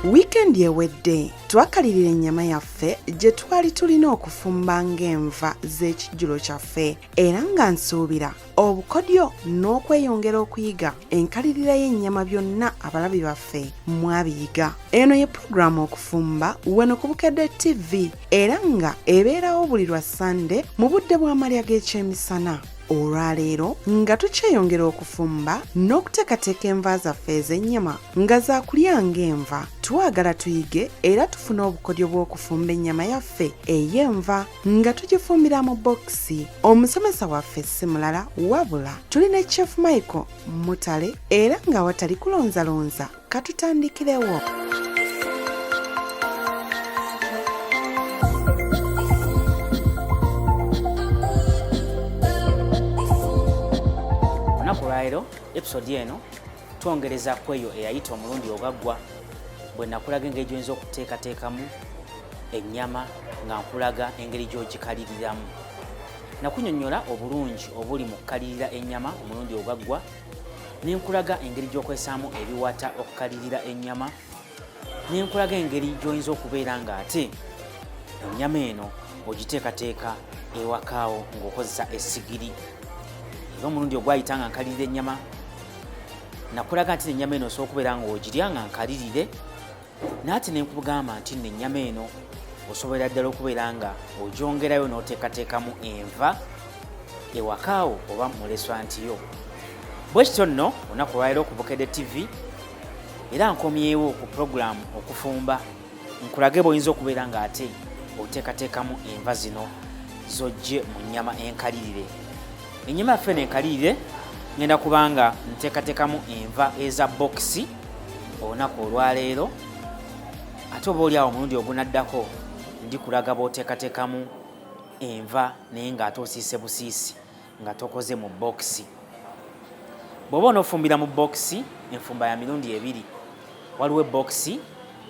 Weekend ewedde twakalirira ennyama yaffe gye twali tulina okufumba ng'enva z'ekijjulo kyaffe era nga nsuubira obukodyo n'okweyongera okuyiga enkalirira y'ennyama byonna abalabi baffe mwabiyiga. Eno ye pulogulaamu Okufumba wano ku Bukedde TV era nga ebeerawo buli lwa Sande mu budde bw'amalya g'ekyemisana. Olwaleero nga tukyeyongera okufumba n'okuteekateeka enva zaffe ez'ennyama nga zaakulya ng'enva, twagala tuyige era tufune obukodyo bw'okufumba ennyama yaffe ey'enva nga tugifumbira mu bokisi. Omusomesa waffe si mulala wabula tulina Chef Micheal Mutale era nga watali kulonzalonza katutandikirewo. Olwaleero episode eno twongereza ku eyo eyayita omulundi ogwaggwa bwe nakulaga engeri gy'oyinza okuteekateekamu ennyama nga nkulaga engeri gy'ogikaliriramu. Nakunnyonnyola obulungi obuli mu kukalirira ennyama omulundi ogwaggwa, ne nkulaga engeri gy'okozesaamu ebiwata okukalirira ennyama, ne nkulaga engeri gy'oyinza okubeera ng'ate ennyama eno ogiteekateeka ewakaawo ng'okozesa essigiri. Omulundi ogwayita nga nkalirira ennyama nakulaga nti ennyama eno osobola okubeera nga ogirya nga nkalirire, naate ne nkugamba nti ennyama eno osobola ddala okubeera nga ogyongerayo n'oteekateekamu enva ewakaawo oba mu restaurant yo. Bwe kityo nno olunaku olwaleero ku Bukedde TV era nkomyewo ku pulogulaamu Okufumba nkulage bw'oyinza okubeera ng'ate oteekateekamu enva zino zojje mu nnyama enkalirire. Ennyama yaffe n'enkalirire ngenda kubanga nteekateekamu enva eza bokisi olunaku olwaleero, ate oba oli awo omulundi ogunaddako ndikulaga bw'oteekateekamu enva naye ng'ate osiise busiisi nga tokoze mu bokisi. Bw'oba onoofumbira mu bokisi enfumba ya mirundi ebiri. Waliwo ebokisi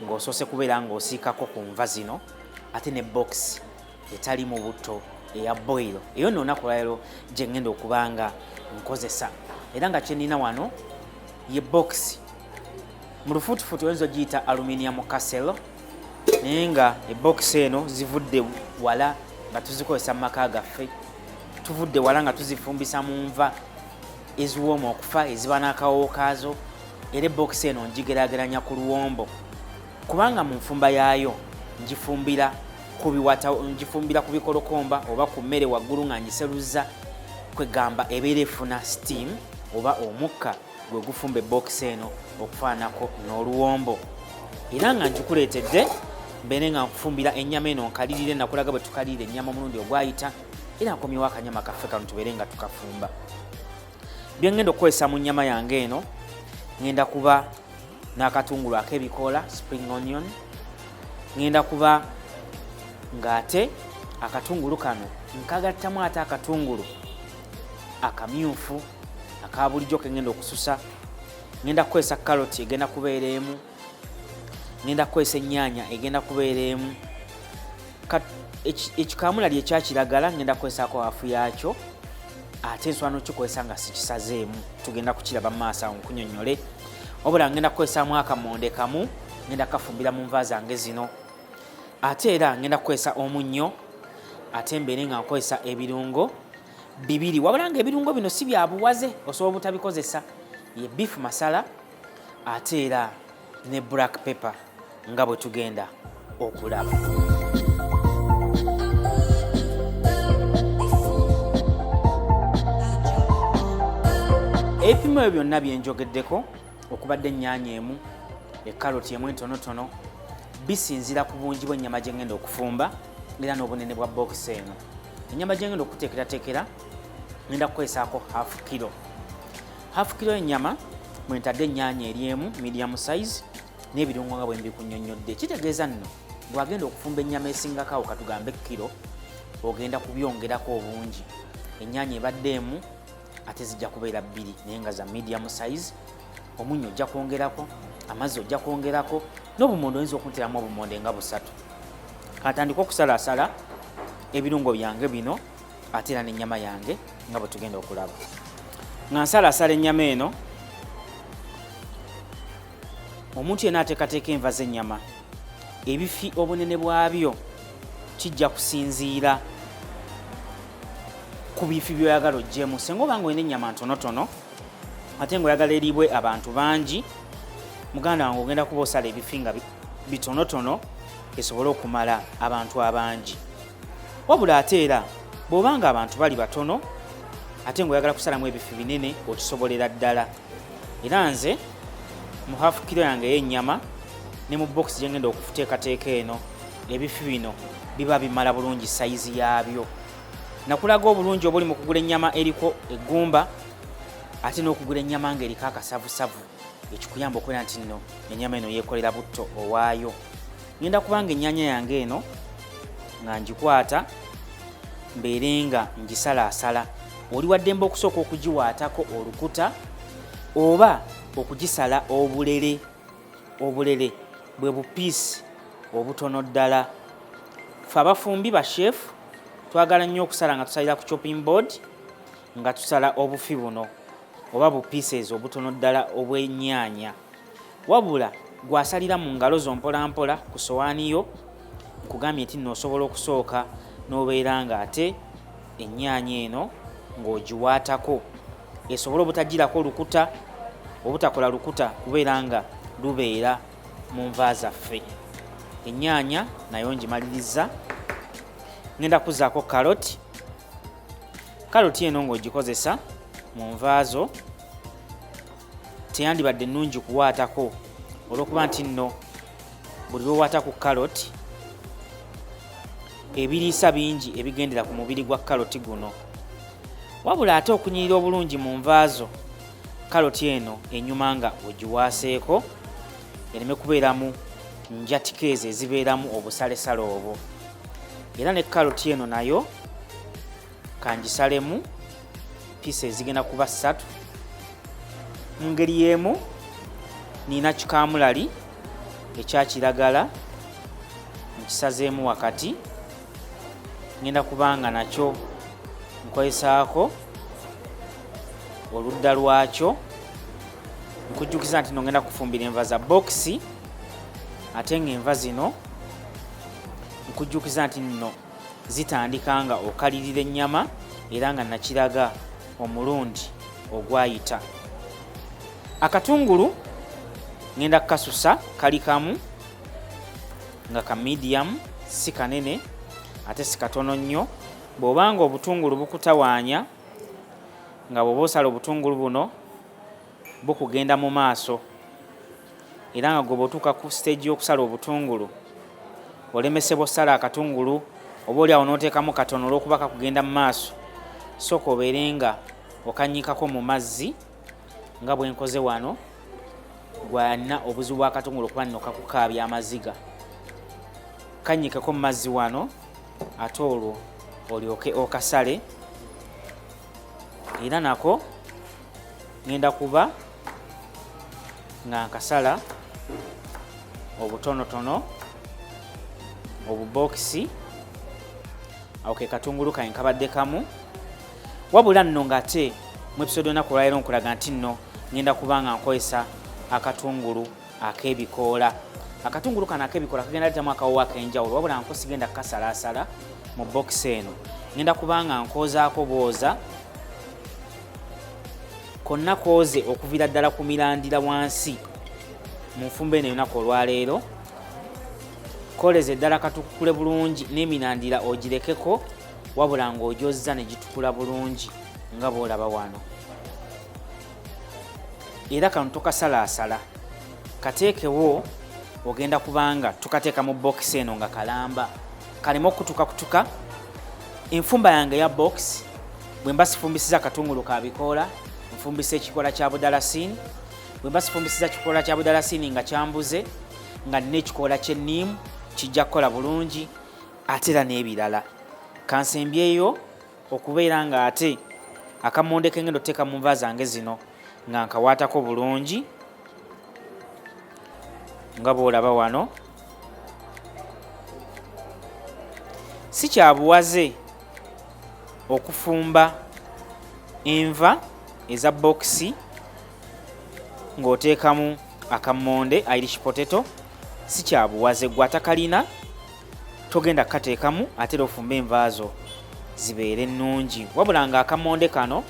ng'osoose kubeera ng'osiikako ku nva zino, ate ne bokisi etali mu butto eya boilo. Eyo nno olunaku olwaleero gye ngenda okuba nga nkozesa, era nga kye nnina wano ye bokisi mu lufuutufuutu oyinza ogiyita aluminium casserole, naye nga ebokisi eno zivudde wala nga tuzikozesa mu maka gaffe, tuvudde wala nga tuzifumbisa mu nva eziwooma okufa eziba n'akawoowo kaazo, era ebokisi eno ngigeraageranya ku luwombo kubanga mu nfumba yaayo ngifumbira ku biwata, ngifumbira ku bikolokomba oba ku mmere waggulu nga ngiseruzza, kwegamba ebeera efuna steam oba omukka gwe gufumba ebokisi eno okufaanako n'oluwombo. Era nga ngikuleetedde mbeere nga nkufumbira ennyama eno nkalirire, nakulaga bwe tukalirira ennyama omulundi ogwayita, era nkomyewo akanyama kaffe kano tubeere nga tukafumba. Bye ngenda okukozesa mu nnyama yange eno, ngenda kuba n'akatungulu ak'ebikoola spring onion, ngenda kuba ng'ate akatungulu kano nkagattamu ate akatungulu akamyufu aka bulijjo ke ngenda okususa. Ngenda kukozesa karoti egenda kubeera emu, ngenda kukozesa ennyaanya egenda kubeera emu, ekikamulali ekya kiragala ngenda kukozesako hafu yaakyo, ate nsobola n'okikozesa nga sikisazeemu, tugenda kukiraba mu maaso awo nkunnyonnyole. Wabula ngenda kukozesaamu akamonde kamu, ngenda kafumbira mu nva zange zino. Ate era ngenda kukozesa omunnyo, ate mbeere nga nkozesa ebirungo bibiri, wabula nga ebirungo bino si bya buwaze, osobola obutabikozesa. Ye beef masala ate era ne black pepper nga bwe tugenda okulaba. Ebipimo ebyo byonna bye njogeddeko, okubadde ennyaanya emu, ekaroti emu entonotono, bisinzira ku bungi bw'ennyama gye ngenda okufumba era n'obunene bwa bokisi eno. Ennyama gye ngenda okuteekerateekera ngenda kukozesaako half kilo. Half kilo y'ennyama mwe ntadde ennyaanya eri emu medium size n'ebirungo nga bwe mbikunnyonnyodde. Kitegeeza nno bw'agenda okufumba ennyama esingako awo katugambe kilo, ogenda kubyongerako obungi. Ennyaanya ebadde emu ate zijja kubeera bbiri naye nga za medium size. Omunnyo ojja kwongerako, amazzi ojja kwongerako, n'obumonde oyinza okunteramu obumonde nga 3. Katandika okusalaasala ebirungo byange bino ate era n'ennyama yange nga bwe tugenda okulaba. Nga nsalaasala ennyama eno omuntu yenna ateekateeka enva z'ennyama, ebifi obunene bwabyo kijja kusinziira ku bifi by'oyagala oggyemu. Singa oba nga olina ennyama ntonotono ate ng'oyagala eriibwe abantu bangi, muganda wange ogenda kuba osala ebifi nga bitonotono esobole okumala abantu abangi. Wabula ate era bw'obanga abantu bali batono ate ng'oyagala kusalamu ebifi binene okisobolera ddala. Era nze mu hafu kilo yange ey'ennyama ne mu bokisi gye ngenda okuteekateeka eno, ebifi bino biba bimala bulungi sayizi yaabyo. Nakulaga obulungi obuli mu kugula ennyama eriko eggumba ate n'okugula ennyama ng'eriko akasavusavu, ekikuyamba okubeera nti nno ennyama eno yeekolera butto owaayo. Ngenda kubanga ennyaanya yange eno nga ngikwata mbeere nga ngisalaasala. Oli waddemba okusooka okugiwaatako olukuta oba okugisala obulere. Obulere bwe bupiisi obutono ddala. Ffe abafumbi ba chef twagala nnyo okusala nga tusalira ku chopping board nga tusala obufi buno oba bu pieces obutono ddala obw'ennyaanya. Wabula gwasalira mu ngalo zo mpolampola ku sowaani yo, nkugambye nti nno osobola okusooka n'obeera nga ate ennyaanya eno ng'ogiwaatako esobola obutagirako lukuta, obutakola lukuta kubeera nga lubeera mu nva zaffe. Ennyaanya nayo ngimaliriza. Ngenda kuzaako karoti. Karoti eno ng'ogikozesa mu nva zo teyandibadde nnungi kuwaatako olw'okuba nti nno buli lwowaata ku karoti ebiriisa bingi ebigendera ku mubiri gwa karoti guno. Wabula ate okunyirira obulungi mu nva zo, karoti eno enyuma nga ogiwaaseeko ereme kubeeramu njatiko ezo ezibeeramu obusalesale obwo. Era ne karoti eno nayo kangisalemu piisi ezigenda kuba 3. Mu ngeri y'emu nina kikamulali ekya kiragala nkisazeemu wakati, ngenda kubanga nakyo nkolesaako oludda lwakyo. Nkujjukiza nti nno ngenda kufumbira enva za bokisi ate ng'enva zino nkujjukiza nti nno zitandika nga okalirira ennyama era nga nakiraga omulundi ogwayita. Akatungulu ngenda kukasusa kali kamu nga ka medium, si kanene ate si katono nnyo. Bw'obanga obutungulu bukutawaanya nga bw'oba osala obutungulu buno bukugenda mu maaso era nga gwe bw'otuuka ku stage y'okusala obutungulu olemesebwa osala akatungulu oba oliawo n'oteekamu katono olw'okuba kakugenda mu maaso, sooka obeere nga okanyiikako mu mazzi nga bwe nkoze wano. Gwana obuzibu bw'akatungulu okuba nno kakukaabya amaziga, kanyiikeko mu mazzi wano ate olwo olyoke okasale. Era nako ngenda kuba nga nkasala obutonotono obubokisi, awo ke katungulu kange kabadde kamu. Wabula nno ng'ate mu episode enaku olwaleero nkulaga nti nno ngenda kuba nga nkozesa akatungulu ak'ebikoola. Akatungulu kano ak'ebikoola kagenda leetamu akawoowo ak'enjawulo, wabula nko sigenda kukasalaasala mu bokisi eno. Ngenda kuba nga nkoozaako bwoza konna kooze okuviira ddala ku mirandira wansi mu nfumba eno enaku olwaleero. Kooleza eddala katukule bulungi n'emirandira ogirekeko, wabula ng'ogyozza ne gitukula bulungi nga bw'olaba wano. Era kano tokasalaasala, kateekewo ogenda kubanga tukateeka mu bokisi eno nga kalamba kaleme okutukakutuka. Enfumba yange ya bokisi bwe mba sifumbisiza katungulu ka bikoola, nfumbisa ekikoola kya budalasini. Bwe mba sifumbisiza kikoola kya budalasini nga kyambuze, nga nina ekikoola ky'enniimu kijja kukola bulungi, ate era n'ebirala. Kansembyeyo okubeera nga ate akamonde ke ngenda oteeka mu nva zange zino nga nkawaatako bulungi nga bw'olaba wano. Si kya buwaze okufumba enva eza bokisi ng'oteekamu akammonde Irish potato si kya buwaze, gwe atakalina togenda kukateekamu ate era ofumbe envaazo zibeere nnungi. Wabula nga akammonde kano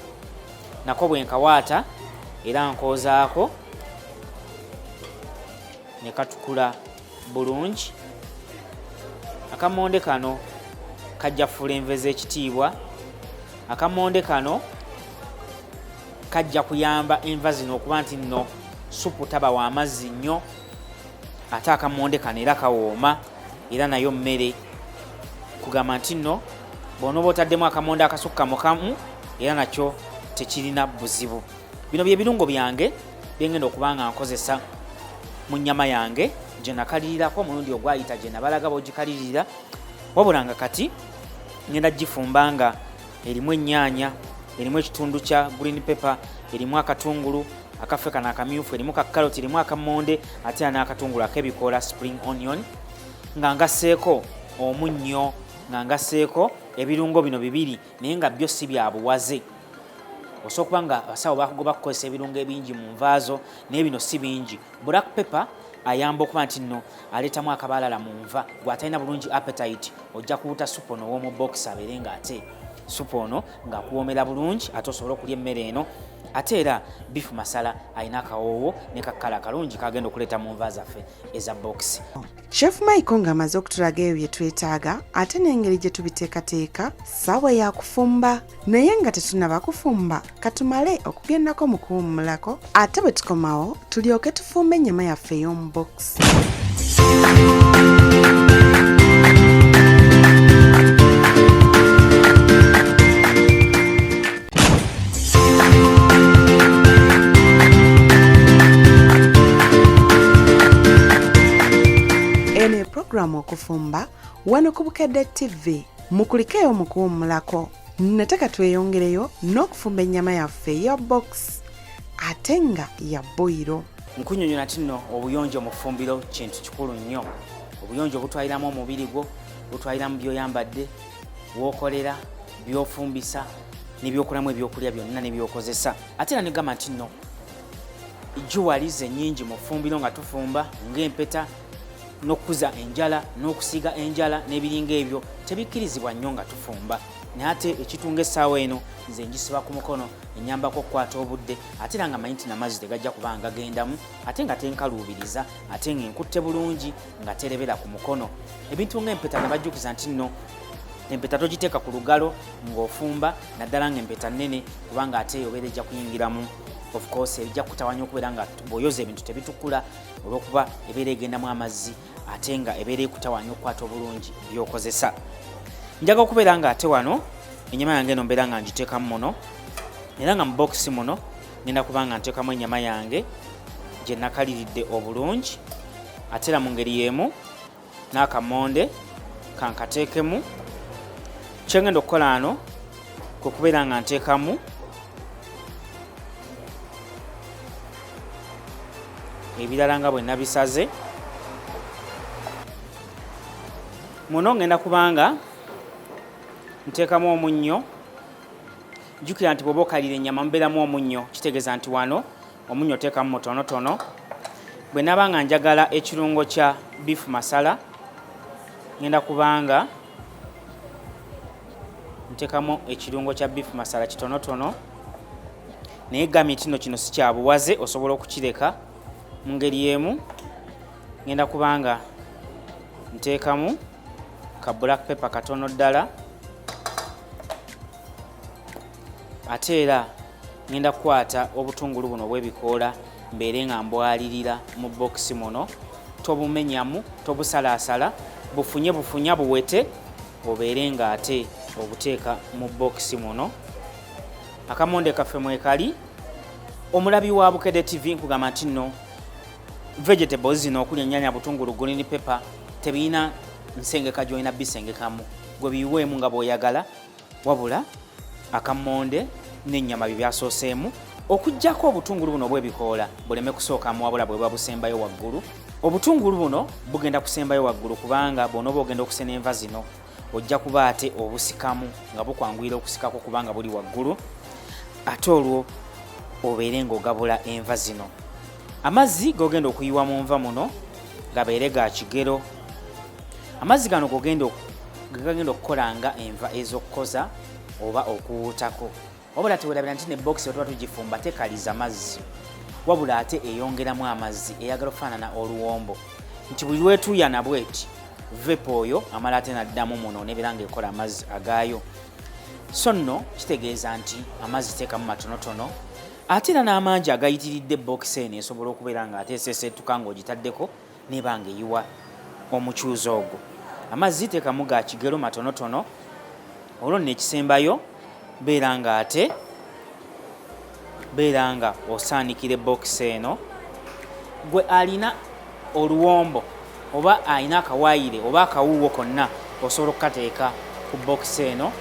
nako bwe nkawaata era nkoozaako ne katukula bulungi. Akammonde kano kajja kufuula enve z'ekitiibwa. Akammonde kano kajja kuyamba enva zino okuba nti nno supu taba wa mazzi nnyo, ate akammonde kano era kawooma era nayo mmere. Kugamba nti nno bw'onooba otaddemu akammonde akasukka mu kamu era nakyo tekirina buzibu. Bino bye birungo byange byengenda okuba nga nkozesa mu nnyama yange gye nakalirirako omulundi ogwayita gye nabalaga bw'ogikalirira. Wabula nga kati ngenda gifumba nga erimu ennyaanya, erimu ekitundu kya green pepper, erimu akatungulu akafe kano akamyufu, erimu ka carrot, erimu akammonde ate n'akatungulu ak'ebikoola spring onion, nga ngasseeko omunnyo, nga ngasseeko ebirungo bino bibiri naye nga byo si bya buwaze. Osobola okuba nga abasawo bakugoba kukozesa ebirungo ebingi mu nvaazo naye bino si bingi. Black pepper ayamba okuba nti nno aleetamu akabalala mu nva. Gwatalina bulungi appetite ojja kuwuta supu ono ow'omu Bokisi abeere ng'ate supu ono ng'akuwoomera bulungi ate osobola okulya emmere eno. Ate era beef masala alina akawoowo ne kakkala akalungi kagenda okuleeta mu nva zaffe eza Bokisi. Chef Micheal ng'amaze okutulaga ebyo bye twetaaga ate n'engeri gye tubiteekateeka, ssaawa ya kufumba. Naye nga tetunnaba kufumba katumale okugendako mu kuwummulako ate bwe tukomawo tulyoke tufumbe ennyama yaffe ey'omu Bokisi. Programu okufumba wano ku Bukedde TV. Mukulikeyo mu kuwummulako nataka tweyongereyo n'okufumba ennyama yaffe eya Bokisi ate nga ya boyiro. Nkunyonyola nti nno obuyonjo mu ffumbiro kintu kikulu nnyo. Obuyonjo butwaliramu omubiri gwo, butwaliramu by'oyambadde, bw'okolera, by'ofumbisa n'ebyokolamu ebyokulya byonna n'ebyokozesa. Ate era negamba nti nno jjuwalize nnyingi mu ffumbiro nga tufumba ng'empeta n'okukuza enjala n'okusiiga enjala n'ebiringa ebyo tebikkirizibwa nnyo nga tufumba. Naye ate ekitunga essaawa eno nze ngisiba ku mukono ennyambako okukwata obudde ate era nga manyi nti n'amazzi tegajja kuba nga gendamu ate nga tenkaluubiriza ate ng'enkutte bulungi nga terebera ku mukono. Ebintu ng'empeta ne bajjukiza nti nno empeta togiteeka ku lugalo ng'ofumba naddala ng'empeta nnene kubanga ate obeera ejja kuyingiramu of course ejja kutawanya okubeera nga bw'oyoza ebintu tebitukula olw'okuba ebeera egendamu amazzi ate nga ebeera ekutawanya okukwata obulungi by'okozesa. Njaga okubeera nga ate wano ennyama yange eno mbeera nga ngiteekamu muno era nga mu Bokisi muno ngenda kuba nga nteekamu ennyama yange gye nakaliridde obulungi ate era mu ngeri y'emu n'akammonde kankateekemu. Kyengenda okukola ano kwe kubeera nga nteekamu ebirala nga bwe nabisaze. Muno ngenda kubanga nteekamu omunnyo. Jjukira nti bw'oba okalira ennyama mubeeramu omunnyo, kitegeeza nti wano omunnyo oteekamu mutonotono. Bwe naba nga njagala ekirungo kya beef masala ngenda kubanga nteekamu ekirungo kya beef masala kitonotono naye gamye tino kino si kya buwaze osobola okukireka. Mu ngeri y'emu ngenda kubanga nteekamu ka black pepper katono ddala ate era ngenda kukwata obutungulu buno obw'ebikoola mbeere nga mbwalirira mu Bokisi muno. Tobumenyamu, tobusalaasala, bufunya buwete obeere nga ate obuteeka mu Bokisi muno. Akammonde kaffe mwekali. Omulabi wa Bukedde TV nkugamba nti nno vegetables zino okuli ennyaanya, butungulu, green pepper tebirina nsengeka gy'olina bisengekamu, gwe biyiweemu nga bw'oyagala, wabula akammonde n'ennyama bye byasooseemu okuggyako obutungulu buno obw'ebikoola buleme kusookamu wabula bwe buba busembayo waggulu. Obutungulu buno bugenda kusembayo waggulu kubanga bw'onooba ogenda okusena enva zino ojja kuba ate obusikamu nga bukwanguyira okusikako kubanga buli waggulu ate olwo obeere ng'ogabula enva zino. amazzi gogenda okuyiwa mu nva muno gabeere ga kigero. Amazzi gano gagenda okukola nga enva ez'okkoza oba okuwuutako. Wabula tewerabira nti ne bokisi bwe tuba tugifumba tekaliza mazzi, wabula ate eyongeramu amazzi eyagala okufaanana oluwombo, nti buli lwetuuyana bweti vepo oyo amala ate naddamu muno nebeera nga ekola amazzi agaayo. So nno kitegeeza nti amazzi teekamu matonotono, ate era n'amangi agayitiridde bokisi eno esobola okubeera nga ateeseseetuka ng'ogitaddeko neba nga eyiwa omukyuzi ogwo. Amazzi teekamu ga kigero matonotono, olwo nno ekisembayo beera nga osaanikira bokisi eno. Gwe alina oluwombo oba alina akawaayire oba akawuuwo konna osobola okukateeka ku bokisi eno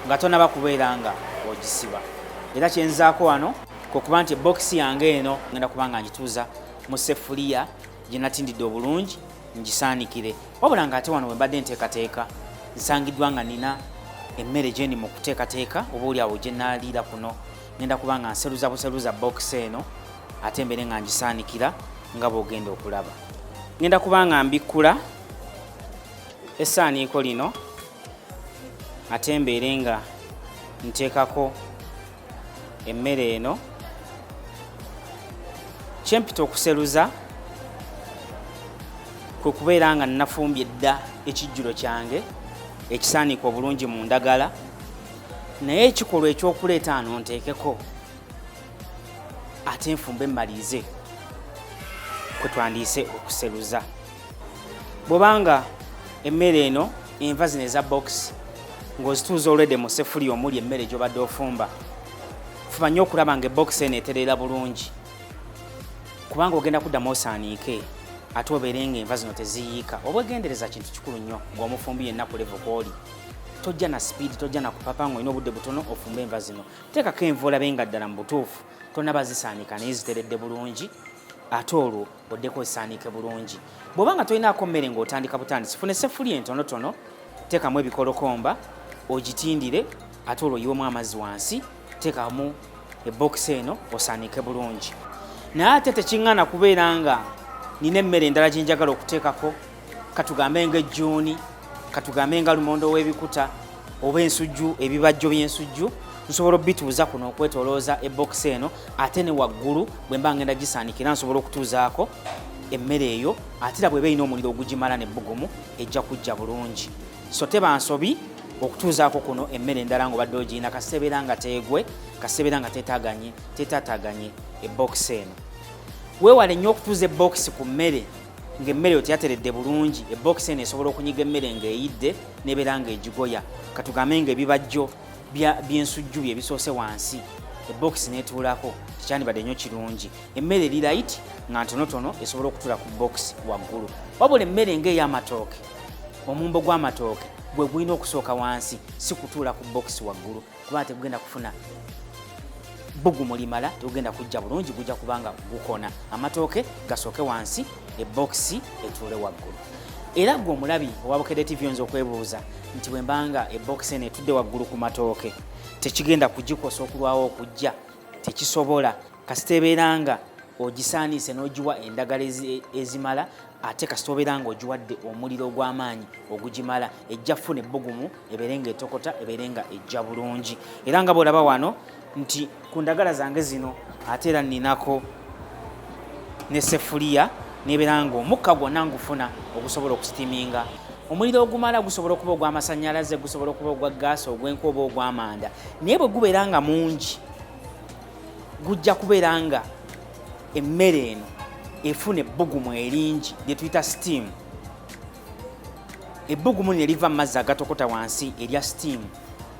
nga tonaba kubeera nga ogisiba. Era kyenzaako wano kuba nti bokisi yange eno ngenda kuba nga ngituuza mu sefuliya gye natindidde obulungi ngisaanikire. Wabula nga ate wano bwe mbadde nteekateeka nsangiddwa nga nina emmere gyendi mu kuteekateeka oba oli awo gye naaliira kuno. Ngenda kuba nga nseruza buseruza bokisi eno ate mbere nga ngisaanikira nga bw'ogenda okulaba. Ngenda kuba nga mbikkula essaaniiko lino ate mbeere nga nteekako emmere eno. Kyempita okuseruza kwe kubeera nga nafumbye dda ekijjulo kyange ekisaanika obulungi mu ndagala, naye ekikolwa ekyokuleeta ano nteekeko ate nfumbe mmalirize kwe twandiise okuseruza. Bw'obanga emmere eno enva zino eza bokisi ng'ozituuza olwedde mu sefuliya omuli emmere gy'obadde ofumba, fuba nnyo okulaba nga ebokisi eno etereera bulungi, kubanga ogenda kuddamu osaaniike ate obeere nga enva zino teziyiika. Obwegendereza kintu kikulu nnyo ng'omufumbi yenna ku levo kw'oli. Tojja na sipiidi, tojja na kupapa ng'olina obudde butono ofumbe enva zino. Teekako enva olabe nga ddala mu butuufu tonnaba zisaanika naye ziteredde bulungi, ate olwo oddeko ozisaaniike bulungi. Bw'oba nga tolinaako mmere ng'otandika butandisi, funa essefuliya entonotono, teekamu ebikolokomba ogitindire, ate olwo oyiwemu amazzi wansi, teekamu ebokisi eno osaaniike bulungi. Naye ate tekiŋŋaana kubeera nga nina emmere endala gye njagala okuteekako, katugambe ng'ejjuuni, katugambe nga lumondo w'ebikuta oba ensujju, ebibajjo by'ensujju, nsobola obituuza kuno okwetolooza ebokisi eno, ate ne waggulu bwe mba ngenda gisaanikira nsobola okutuuzaako emmere eyo, ate era bw'eba erina omuliro ogugimala n'ebbugumu ejja kujja bulungi. So teba nsobi okutuuzaako kuno emmere endala ng'obadde ogirina kasebeera nga teegwe, kasebeera nga teetaataaganye ebokisi eno. Weewale nnyo okutuuza ebokisi ku mmere ng'emmere oteyateredde bulungi. Ebokisi eno esobola okunyiga emmere ng'eyidde n'ebeera ng'egigoya. Katugambe ng'ebibajjo by'ensujju bye bisoose wansi, ebokisi n'etuulako, tekyandibadde nnyo kirungi. Emmere eri layiti nga ntonotono esobola okutuula ku bokisi waggulu. Wabula emmere ng'ey'amatooke, omumbo gw'amatooke gwe gulina okusooka wansi, si kutuula ku bokisi waggulu, kubanga tegugenda kufuna bbugumu limala, tegugenda kujja bulungi, gujja kubanga gukona. Amatooke gasooke wansi, ebokisi etuule waggulu. Era gwe omulabi owa Bukedde TV oyinza okwebuuza nti bwe mbanga ebokisi eno etudde waggulu ku matooke tekigenda kugikosa okulwawo okujja? Tekisobola, kasita ebeera nga ogisaaniise n'ogiwa endagala ezimala, ate kasita obeera nga ogiwadde omuliro ogw'amaanyi ogugimala, ejja kufuna ebbugumu, ebeere nga etokota, ebeere nga ejja bulungi. Era nga bw'olaba wano nti ku ndagala zange zino ate era nninako ne sefuliya, nebeera nga omukka gwonna ngufuna ogusobola okusitiminga. Omuliro ogumala gusobola okuba ogw'amasannyalaze, gusobola okuba ogwa gaasi, ogw'enku oba ogw'amanda, naye bwe gubeera nga mungi gujja kubeera nga emmere eno efuna ebbugumu eringi lye tuyita steam. Ebbugumu ne liva mu mazzi agatokota wansi erya steam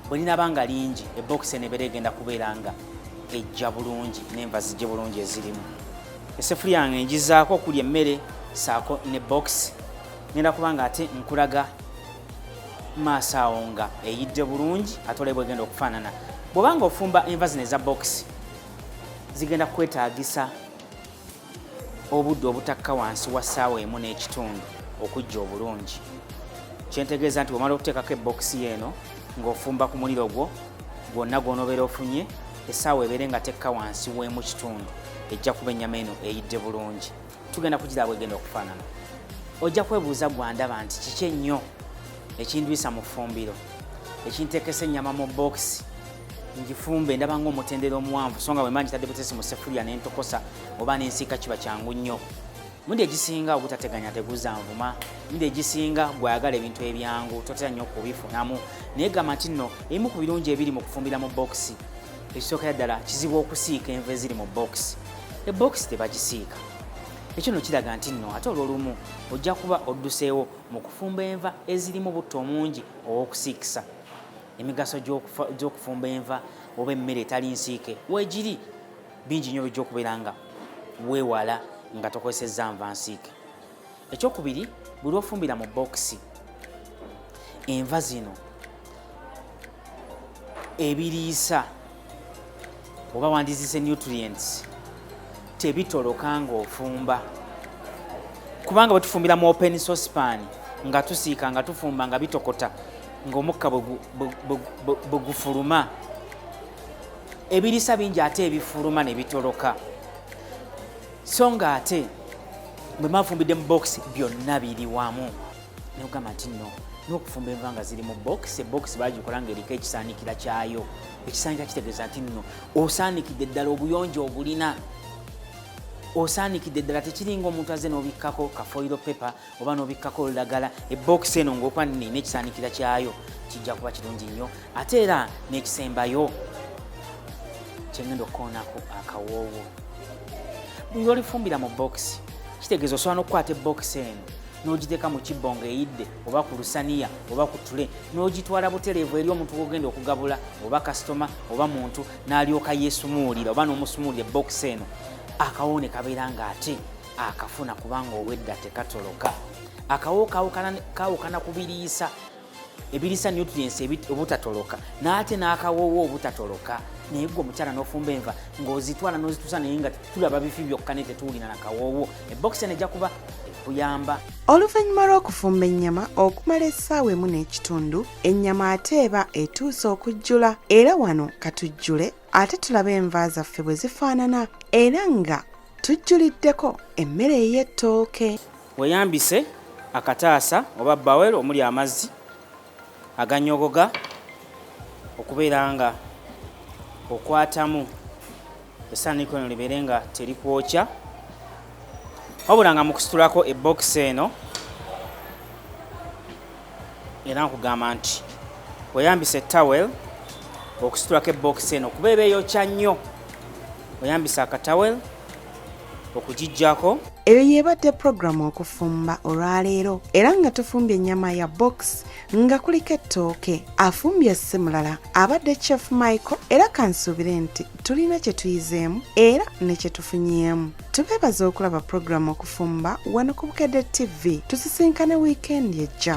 bwe linaba nga lingi, ebokisi eno ebeera egenda kubeera nga ejja bulungi n'enva zijje bulungi ezirimu. Essefuliya yange ngizaako okuli emmere saako ne bokisi. Ngenda kuba nga ate nkulaga maaso awo nga eyidde bulungi, ate olabye bwegenda okufaanana. Bw'obanga ofumba enva zino eza bokisi zigenda kwetaagisa obudde obutakka wansi wa ssaawa emu n'ekitundu okujja obulungi. Kyentegeeza nti bw'omala okuteekako ebokisi eno ng'ofumba ku muliro gwo gwonna gw'onoobeera ofunye, essaawa ebeere nga tekka wansi w'emu kitundu. ejja kuba ennyama eno eyidde bulungi. Tugenda kugiraba bwegenda okufaanana. Ojja kwebuuza gwandaba nti kiki ennyo ekindwisa mu ffumbiro ekintekesa ennyama mu bokisi ngifumbe ndaba ng'omutendera omuwanvu so nga bwe mba ngitadde butesi mu seffuliya n'entokosa oba n'ensiika kiba kyangu nnyo. Mundi egisinga obutateganya teguza nvuma, mundi egisinga gwayagala ebintu ebyangu totera nnyo okubifunamu, naye gamba nti nno ebimu ku birungi ebiri mu kufumbira mu bokisi ekisookera ddala kizibu okusiika enva eziri mu bokisi. Ebokisi tebagisiika. Ekyo nno kiraga nti nno ate olw'olumu ojja kuba odduseewo mu kufumba enva ezirimu butto omungi ow'okusiikisa. Emigaso gy'okufumba enva oba emmere etali nsiike weegiri bingi nnyo bijja okubeera nga weewala nga tokozesezza nva nsiike. Ekyokubiri, buli ofumbira mu bokisi enva zino ebiriisa oba wandizise nutrients tebitoloka ng'ofumba, kubanga bwe tufumbira mu open saucepan nga tusiika nga tufumba nga bitokota ng'omukka bwe gufuluma ebiriisa bingi ate ebifuluma ne bitoloka. So nga ate bwe mafumbidde mu bokisi byonna biri wamu. Naye ogamba nti nno n'okufumba enva nga ziri mu bokisi, ebokisi bagikola ng'eriko ekisaanikira kyayo. Ekisaanikira kitegeeza nti nno osaanikidde ddala obuyonjo obulina, osaanikidde ddala tekiringa omuntu azze n'obikkako kafoiro pepa oba n'obikkako olulagala. Ebokisi eno ng'okuba nina ekisaanikira kyayo kijja kuba kirungi nnyo. Ate era n'ekisembayo kyengenda okukoonako akawoowo. Buli lwolifumbira mu bokisi kitegeeza osobola n'okukwata ebokisi eno n'ogiteeka mu kibbo ng'eyidde oba ku lusaniya oba ku tule n'ogitwala butereevu eri omuntu gw'ogenda okugabula oba kasitoma oba muntu n'alyoka yeesumuulira oba n'omusumuulira ebokisi eno. Akawoowo ne kabeera ng'ate akafuna kubanga obwedda tekatoloka. Akawoowo kaawukana ku biriisa, ebiriisa nutrients obutatoloka n'ate n'akawoowo obutatoloka. Naye gwe omukyala n'ofumba enva ng'ozitwala n'ozituusa naye nga tulaba bifi byokka ne tetuwulira na kawoowo, ebokisi eno ejja kuba ekuyamba. Oluvannyuma lw'okufumba ennyama okumala essaawa emu n'ekitundu, ennyama ate eba etuuse okujjula. Era wano katujjule ate tulabe enva zaffe bwe zifaanana era nga tujjuliddeko emmere ey'ettooke. Weeyambise akataasa oba bawel omuli amazzi aganyogoga okubeera nga okwatamu essaaniiko eno libeere nga terikwokya, wabula nga mu kusitulako ebokisi eno era nkugamba nti weyambisa etawel okusitulako ebokisi eno kuba eba eyokya nnyo. Weyambisa akatawel okugijjako. Eyo yeebadde puroguramu okufumba olwaleero era nga tufumbye ennyama ya box nga kuliko ettooke. Afumbye sse mulala abadde Chef Micheal era kansuubire nti tulina kye tuyizeemu era ne kye tufunyeemu. Tubeebaza okulaba puroguramu okufumba wano ku Bukedde TV. Tusisinkane wiikendi ejja.